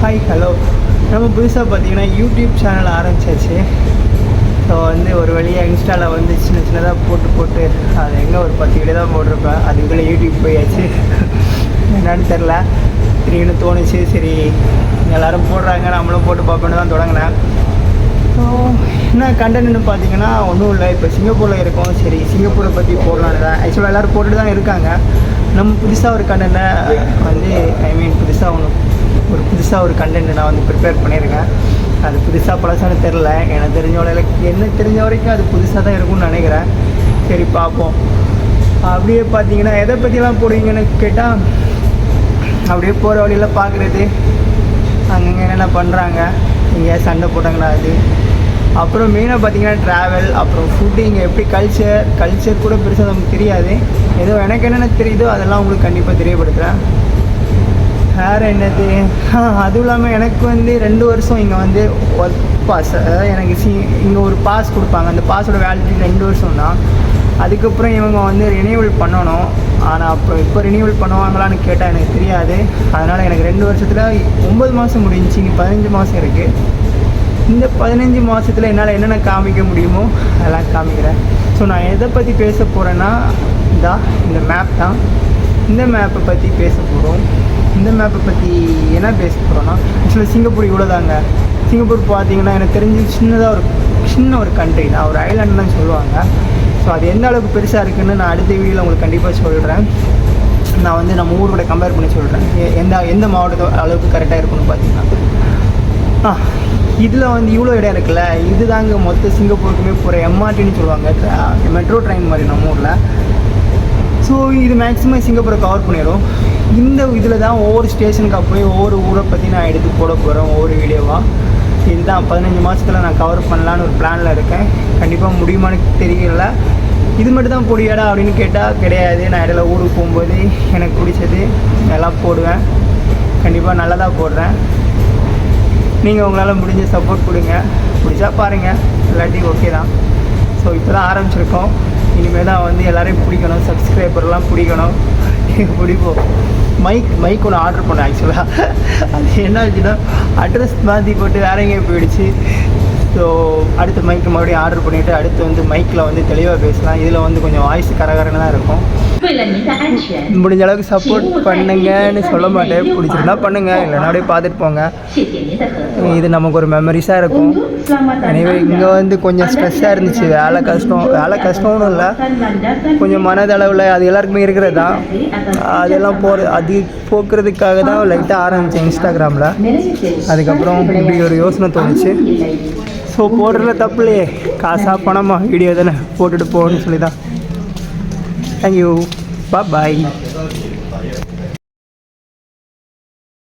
Hi hello. நம்ம புதுசாக பார்த்தீங்கன்னா யூடியூப் சேனல் ஆரம்பிச்சாச்சு. ஸோ வந்து ஒரு வழியாக இன்ஸ்டாவில் வந்து சின்ன சின்னதாக போட்டு அது எங்கே ஒரு 10 வீடியோ தான் போட்டிருப்பேன். அது இதில் யூடியூப் போயாச்சு. என்னன்னு தெரில, திடீர்னு தோணுச்சு, சரி எல்லோரும் போடுறாங்க நம்மளும் போட்டு பார்ப்போன்னு தான் தொடங்கினேன். ஸோ என்ன கண்டென்ட்னு பார்த்தீங்கன்னா ஒன்றும் இல்லை. இப்போ சிங்கப்பூரில் இருக்கோம், சரி சிங்கப்பூரை பற்றி போடலான்னு தான். ஆக்சுவலாக எல்லோரும் போட்டுட்டு தான் இருக்காங்க. நம்ம புதுசாக ஒரு கண்டென்ட்டை வந்து புதுசாக ஒரு கண்டென்ட் நான் வந்து ப்ரிப்பேர் பண்ணியிருக்கேன். அது புதுசாக பழசான்னு தெரில, எனக்கு தெரிஞ்ச வரைக்கும் அது புதுசாக தான் இருக்கும்னு நினைக்கிறேன். சரி பார்ப்போம். அப்படியே பார்த்தீங்கன்னா எதை பற்றிலாம் போடுவீங்கன்னு கேட்டால், அப்படியே போகிற வழியில் பார்க்குறது, அங்கங்கே என்னென்ன பண்ணுறாங்க, இங்கே சண்டை போட்டாங்கன்னா அது, அப்புறம் மெயினாக பார்த்தீங்கன்னா ட்ராவல், அப்புறம் ஃபுட்டு, இங்கே எப்படி கல்ச்சர் கூட பெருசாக நமக்கு தெரியாது. ஏதோ எனக்கு என்னென்ன தெரியுதோ அதெல்லாம் உங்களுக்கு கண்டிப்பாக தெரியப்படுத்துகிறேன். வேறு என்னது, அதுவும் இல்லாமல் எனக்கு வந்து 2 வருஷம் இங்கே வந்து ஒர்க் பாஸ், அதாவது எனக்கு இங்கே ஒரு பாஸ் கொடுப்பாங்க. அந்த பாஸோட வேலிடிட்டி 2 வருஷம் தான். அதுக்கப்புறம் இவங்க வந்து ரினியூவல் பண்ணணும். ஆனால் இப்போ ரினியூவல் பண்ணுவாங்களான்னு கேட்டால் எனக்கு தெரியாது. அதனால் எனக்கு 2 வருஷத்தில் 9 மாதம் முடிஞ்சிச்சு, இங்கே 15 மாதம் இருக்குது. இந்த 15 மாதத்தில் என்னால் என்னென்ன காமிக்க முடியுமோ அதெல்லாம் காமிக்கிறேன். ஸோ நான் எதை பற்றி பேச போகிறேன்னா, இந்த மேப் தான். இந்த மேப்பை பற்றி பேச போகிறோம். இந்த மேப்பை பற்றி என்ன பேச போகிறோன்னா, ஆக்சுவலாக சிங்கப்பூர் இவ்வளோ தாங்க. சிங்கப்பூர் பார்த்தீங்கன்னா எனக்கு தெரிஞ்சு சின்ன ஒரு கண்ட்ரி தான், ஒரு ஐலாண்டு தான் சொல்லுவாங்க. ஸோ அது எந்த அளவுக்கு பெருசாக இருக்குதுன்னு நான் அடுத்த வீடியோவில் உங்களுக்கு கண்டிப்பாக சொல்கிறேன். நான் வந்து நம்ம ஊரோட கம்பேர் பண்ணி சொல்கிறேன், எந்த மாவட்டத்தோட அளவுக்கு கரெக்டாக இருக்குன்னு பார்த்தீங்கன்னா. இதில் வந்து இவ்வளோ இடம் இருக்குல்ல, இது தாங்க மொத்த சிங்கப்பூருக்குமே போகிற எம்ஆர்டின்னு சொல்லுவாங்க, மெட்ரோ ட்ரெயின் மாதிரி நம்ம ஊரில். ஸோ இது மேக்ஸிமம் சிங்கப்பூரை கவர் பண்ணிடும். இந்த இதில் தான் ஒவ்வொரு ஸ்டேஷனுக்கு போய் ஒவ்வொரு ஊரை பற்றி நான் எடுத்து போட போகிறேன், ஒவ்வொரு வீடியோவாக. இதுதான் 15 மாதத்தில் நான் கவர் பண்ணலான்னு ஒரு பிளானில் இருக்கேன். கண்டிப்பாக முடியுமான்னு தெரியல. இது மட்டும் தான் போடுவியாடா அப்படின்னு கேட்டால் கிடையாது. நான் இடையில ஊருக்கு போகும்போது எனக்கு பிடிச்சது எல்லாம் போடுவேன். கண்டிப்பாக நல்லதாக போடுறேன். நீங்கள் உங்களால் முடிஞ்ச சப்போர்ட் கொடுங்க. பிடிச்சா பாருங்கள், இல்லாட்டி ஓகே தான். ஸோ இப்போ தான் ஆரம்பிச்சிருக்கோம். இனிமேல் தான் வந்து எல்லோரையும் பிடிக்கணும், சப்ஸ்கிரைபர்லாம் பிடிக்கணும். பிடிப்போம். மைக் ஒன்று ஆர்டர் பண்ணேன். ஆக்சுவலாக அது என்ன ஆச்சுன்னா, அட்ரஸ் மாற்றி போட்டு வேற எங்கேயும் போயிடுச்சு. ஸோ அடுத்த மைக்கு மறுபடியும் ஆர்டர் பண்ணிவிட்டு அடுத்து வந்து மைக்கில் வந்து தெளிவாக பேசலாம். இதில் வந்து கொஞ்சம் வாய்ஸ் கரகரன்னு தான் இருக்கும். முடிஞ்ச அளவுக்கு சப்போர்ட் பண்ணுங்கன்னு சொல்ல மாட்டேன். பிடிச்சிருந்தா பண்ணுங்கள், இல்லைன்னா அப்படியே பார்த்துட்டு போங்க. இது நமக்கு ஒரு மெமரிஸாக இருக்கும். எனவே இங்கே வந்து கொஞ்சம் ஸ்ட்ரெஸ்ஸாக இருந்துச்சு. வேலை கஷ்டம்னு இல்லை, கொஞ்சம் மனதளவில் அது எல்லாருக்குமே இருக்கிறது தான். அதெல்லாம் அது போக்குறதுக்காக தான் லைட்டாக ஆரம்பித்தேன் இன்ஸ்டாகிராமில். அதுக்கப்புறம் இப்படி ஒரு யோசனை தோணுச்சு. ஸோ போடுறதுல தப்பு இல்லையே, காசாக பணமா வீடியோ தானே போட்டுட்டு போகணும்னு சொல்லி தான். தேங்க்யூ, பாய்.